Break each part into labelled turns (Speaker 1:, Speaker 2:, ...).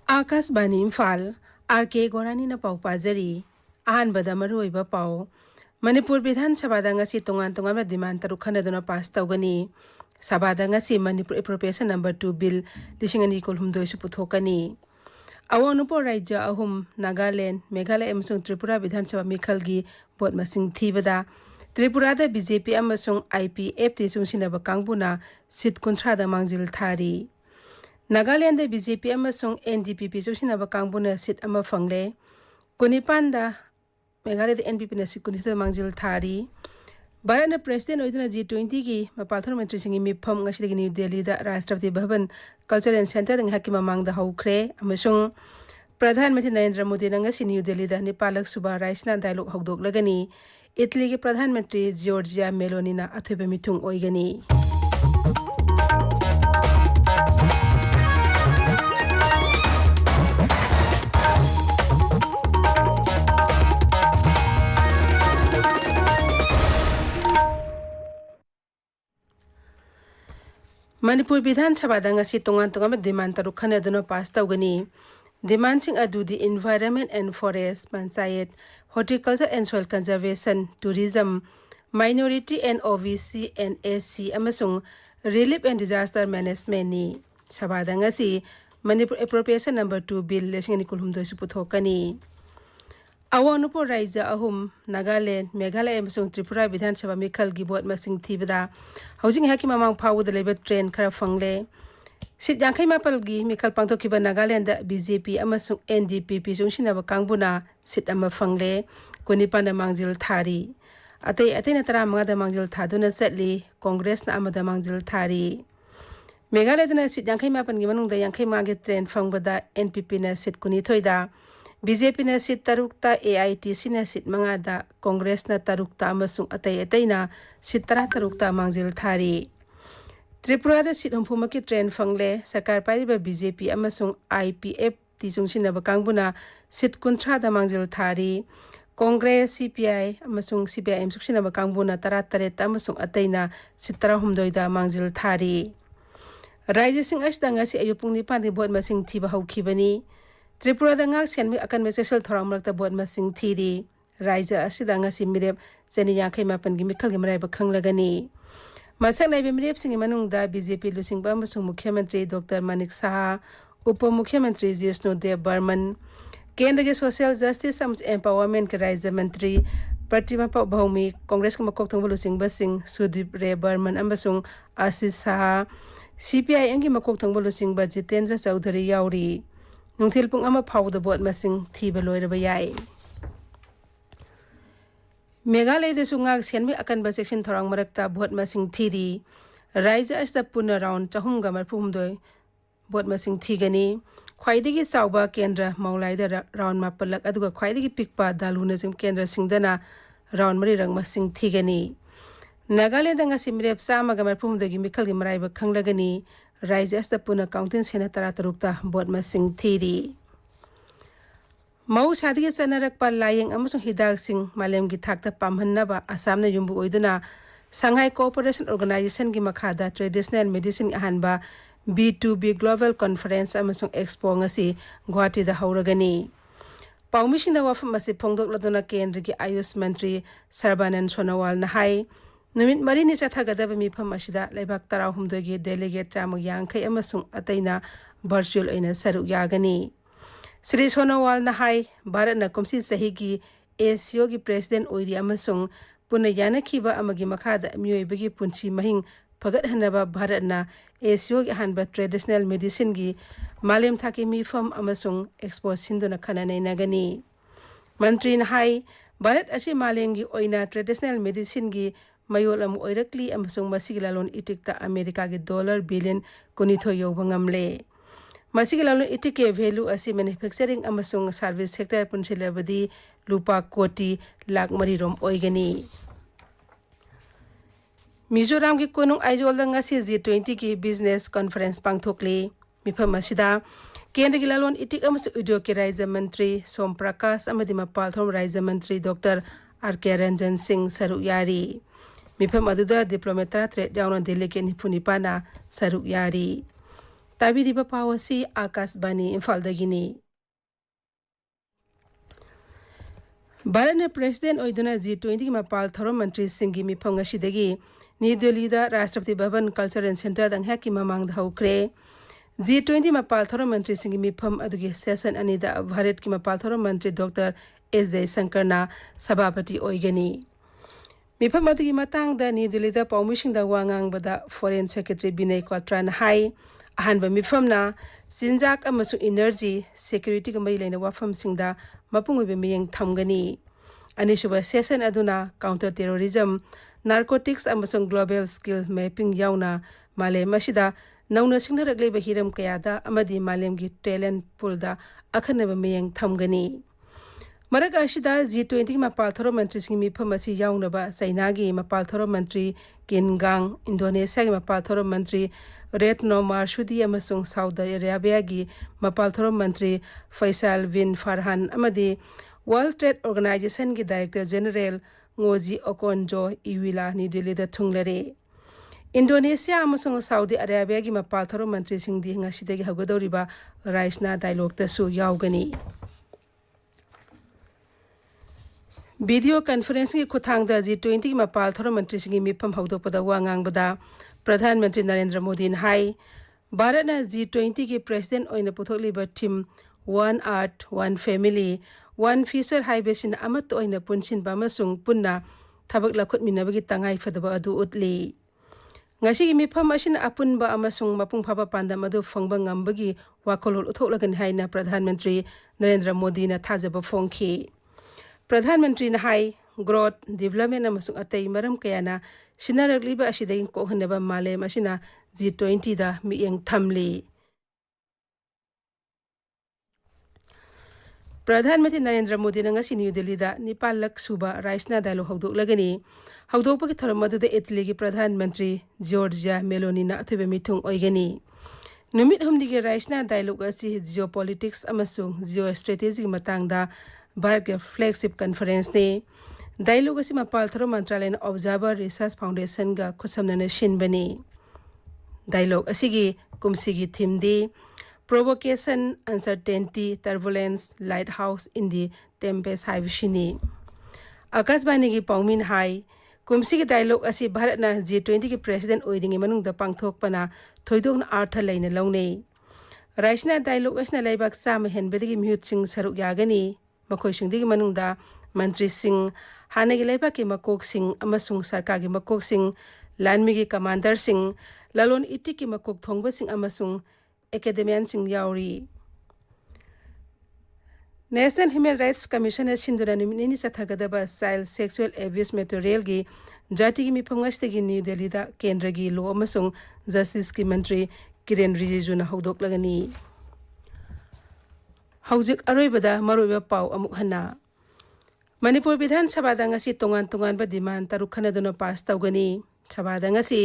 Speaker 1: Akashvani Imphal R.K.Gorani na pau pazari ahanbada maruiba pau Manipur Bidhan Sabada ngasi tungan demand tarukhana duna pass tawgani Sabada ngasi Manipur Appropriation number 2 bill lisingani kolhumdoi suputhokani Awanupo Raija ahum Nagaland Meghalaya amasung Tripura Bidhan Sabha mikhalgi bot masing thibada Tripura da BJP amasung IPF tisung sinaba kangbuna sit kontrada mangjil thari Nagaland da BJP amasung NDP sinaba kangbuna sit ama fangle Kunipanda Meghalaya da NPP na sit kunito mangjil thari Bharat na President oiduna G20 ki mapalthon mantri singi mifam ngasidagi New Delhi da Rashtrapati Bhavan Cultural Center dang haki mamang da haukre amasung Pradhan Mantri Narendra Modi na ngasi New Delhi da Nepalak Suba Raisna dialogue hagdok lagani Italy ki Pradhan Mantri Giorgia Meloni na athoiba mitung oigani Manipur Bidhan Sabada ngasi tungan demand tarukhana duna pass tawgani demand sing adudi environment and forest panchayat horticulture and soil conservation tourism minority and OBC and SC amasung relief and disaster management ni Sabada ngasi Manipur Appropriation number 2 bill lesingani kulhumdoi suputhokani Awanupo Raija ahum Nagaland Meghalaya amasung Tripura Bidhan Sabha mikhalgi bot masing thibada housing haki mamang phawuda leba train khara fangle sit yankhai mapalgi mikhal pangthokiba Nagaland da BJP amasung NDP pisung sinaba kangbuna sit ama fangle kunipanda mangjil thari atena tara manga da mangjil thaduna chatli Congress na amada mangjil thari Meghalaya na sit yankhai mapangi manungda yankhai mage train fangbada NPP na sit kuni thoida BJP na sit tarukta AITC na sit mga da Congress na tarukta amasung atay na sit tarukta mangjil thari Tripura da sit humpumaki train fangle sakar pariba BJP amasung IPF tisung sinaba kangbuna sit kuntra da mangjil thari Congress CPI amasung CPIM suk sinaba kangbuna taret amasung atay na sit humdoi da mangjil thari Raija sing asda ngasi ayupung ni pandi bot masing thiba haukibani Tripura da ngak sian mi akan mesesal thorang marakta bot masing thiri Raija asida ngasi mirep seni yankhai mapan gi mikhal gi marai ba khanglagani masak nai mirep singi manung da BJP lusing ba masung Mukhyamantri Dr. Manik Saha Upa Mukhyamantri Jishnu Dev Burman Kendra ke Social Justice and Empowerment ke Raija Mantri Pratima Bhaumi Congress ke makok thong lusing basing Sudip Ray Burman amasung Asis Saha CPIM ki makok thong lusing ba Jitendra Chaudhary yauri Nungthil pung ama phawda bot masing thiba loiraba yai Meghalaya da sungak sianmi akan ba section thorang marakta bot masing thiri Raija asta puna round chahum gamar phumdoi bot masing thigani khwaidagi chawba kendra maulai da round mapalak aduga khwaidagi pikpa daluna jim kendra singdana round mari rang masing thigani Nagaland nga simrep sama gamar phumdagi mikhalgi maraiba khanglagani Raija asta puna counting sena tarukta bot masing thiri Mau sadigi chanarak pa layeng amasung hidak sing malem gi thakta pamhannaba Assam na yumbu oiduna Shanghai Cooperation Organization gi makhada traditional medicine ahanba B2B Global Conference amasung expo ngasi Guwahati da hauragani Paumising da wafam masi phongdok laduna kendra gi Ayush Mantri Sarbanan Sonowal na hai Numit marini chathagadaba mifam asida laibak tarau humdoi gi delegate chamag yankhai amasung ataina virtual oina saruk yagani Sri Sonowal na hai Bharat na kumsi sahi gi ASEO gi president oiri amasung puna yanakhiba amagi makhada mioibagi punchi mahing phagat hanaba Bharat na ASEO gi hanba traditional medicine gi malem thaki mifam amasung expo sinduna khananai nagani Mantri na hai Bharat asi malem gi oina traditional medicine gi mayol amu oirakli amasung masigi lalon itikta America gi dollar billion kunitho yoba ngamle masigi lalon itike value asi manufacturing amasung service sector punsilabadi lupa koti lakh marirom oigani Mizoram gi konung aizol da ngasi G20 ki business conference pangthokli mifam asida kendra gi lalon itik amasung udyog ki Raija Mantri Som Prakash amadi mapalthom Raija Mantri Dr. R.K. Singh saruk yari Mifam aduda diplomat trade jauna delegate nipuna saruk yari ताबीरिबा पाव असि Akashvani इम्फालदगिनी Bharat president ओइदुना G20 की मपाल theorem मंत्री सिंगी मिफम ngasiदगी new Delhi दा Rashtrapati Bhavan cultural centre दंग हैकी ममांग हौख्रे G20 मपाल theorem मंत्री सिंगी मिफम अदुगी session अनिदा Bharat की मपाल theorem मंत्री doctor S Jaishankar ना सभापति ओइगनी मिफम अदुगी मतंग दा न्यू दिल्ली दा पौमिसिंग दा वांगांग बदा फॉरेन सेक्रेटरी विनय क्वाट्रा हाई अहनब मिफम ना चिंजाक अमसु एनर्जी सिक्योरिटी का मई लेना वाफम सिंगदा मपुंग ओइबे मियंग थमगनी अनिसुबा सेशन अदुना काउंटर टेररिज्म नार्कोटिक्स अमसुंग ग्लोबल स्किल मैपिंग याउना माले मसिदा नौना सिंगनरगले बहिरम कयादा अमदी मालेम की टैलेंट पुलदा अखनब मियंग थमगनी मरग असिदा G20 मपाल थोरो मंत्री सिंग मिफम असि याउनबा चाइना की मपाल थोरो मंत्री किनगांग इंडोनेशिया की मपाल थोरो मंत्री रेटनो मार्शुदी अमसुंग सऊदी अरेबिया की मपाल थोरो मंत्री फैसल बिन फरहान अमदी वर्ल्ड ट्रेड ऑर्गेनाइजेशन की director general ngoji okonjo iwila ni Delhi दा थुंगलरे इंडोनेशिया अमसुंग सऊदी अरेबिया की मपाल थोरो मंत्री सिंग दी ngasiदगी हगदौरिबा राइसना डायलॉग तसु याउगनी वीडियो कॉन्फ्रेंसिंग की खुथांगदा G20 की मपाल थोरो मंत्री सिंग मिफम हौदोपदा वांगांगबदा प्रधानमंत्री नरेंद्र मोदी हाई भारत ना G20 की प्रेसिडेंट ओइना पुथोकलिबा theme one earth one family one future हाइबेसिन अमत ओइना पुनसिनबा अमसुंग पुन्ना थबक लखुटमिनबगी तंगाई फदबा अदु उतली ngasi gi mifam asin apunba amasung mapung phaba pandam adu phangba ngambagi wakolol utholagan haina प्रधान मंत्री नरेंद्र मोदी ना थाजबा फोंखी प्रधानमंत्री ना हाई ग्रोथ डेवलपमेंट अमसुंग अतै मरम कयाना सिनारगलिबा असिदगी कोहनबा मालेम असिना G20 दा मियंग थमली प्रधानमंत्री नरेंद्र मोदी ngasi न्यू दिल्ली दा निपालक सुबा राइसना डायलॉग हौदोकलगनी हौदोकपगी थरमदुदा इटली की प्रधानमंत्री जॉर्जिया मेलोनी ना अथुबे मिथुंग ओइगनी नुमित हमदिगे राइसना डायलॉग असि जियोपॉलिटिक्स अमसुंग जियो स्ट्रेटेजी मतंगदा भारत के फ्लैगशिप कॉन्फ्रेंस ने डायलॉग असि मपाल थरो मंत्रालय ऑब्जर्वर रिसर्च फाउंडेशन गा खुसमनने शिनबनी डायलॉग असिगी कुमसिगी थीम दी provocation uncertainty turbulence lighthouse in the tempest हाइबसिनी आकाशवाणी की पाउमिन हाई कुमसी की डायलॉग असि भारत ना G20 की प्रेसिडेंट ओइरिंग मनुंगदा पांगथोकपना थोइदोंग अर्थ लैना लौनै राइसना डायलॉग असना लाइबाक साम हेनबेदगी म्यूट सिंग सरुक यागनी मखोय सिंगदिगी मनुंगदा मंत्री सिंह हानेगी लाइबाक की मकोक सिंह अमसुंग सरकार की मकोक सिंह लानमी की कमांडर सिंह ललोन इटिक की मकोक थोंगबा सिंह अमसुंग एकेडमियन सिंह याउरी नेशनल ह्यूमन राइट्स कमीशन सिंधुना निमिनि चथगदबा चाइल्ड सेक्सुअल एब्यूज मेटेरियल की जाति की मिफंगसतगी न्यू दिल्ली दा केंद्र की लॉ अमसुंग जस्टिस की मंत्री किरेन रिजिजूना हौदोकलगनी हौजिक अरोइबदा मरोइबा पाउ अमुक हन्ना Manipur Vidhan Sabha ngasi tongan demand तरुक खनदुना पास तौगनी सभा ngasi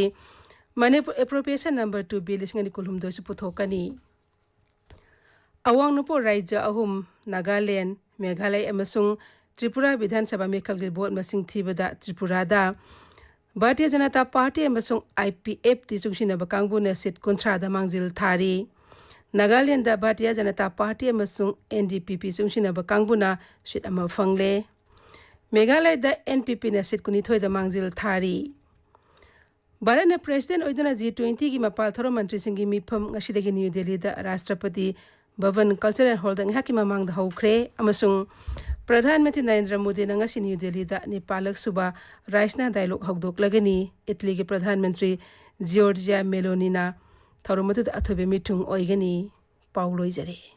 Speaker 1: Manipur Appropriation Number 2 Bill isingani kulhumdo su puthokani awang nupo raija ahum Nagaland Meghalaya amasung Tripura Vidhan Sabha Mekhalgir Board masing thibada Tripura da Bharatiya Janata Party amasung IPF ti sungsina bakangbu na sit kontra da mangjil thari Nagaland da Bharatiya Janata Party amasung NDPP sungsina bakangbu na sit ama fangle Meghalaya da NPP na sit kunithoi da mangjil thari Bharat ने president ओइदुना G20 की मपाल थोरो मंत्री सिंगी मिफम ngasiदगी new Delhi दा Rashtrapati Bhavan cultural hall दंग hockey ममांग हौख्रे अमसुंग प्रधानमंत्री Narendra Modi ngasi new Delhi दा नेपालक सुबा राइसना dialogue हौदोकलगनी Italy के प्रधानमंत्री जॉर्जिया मेलोनी ना थोरो मदुद अथोबे मिथुंग ओइगनी पाउलोइजरे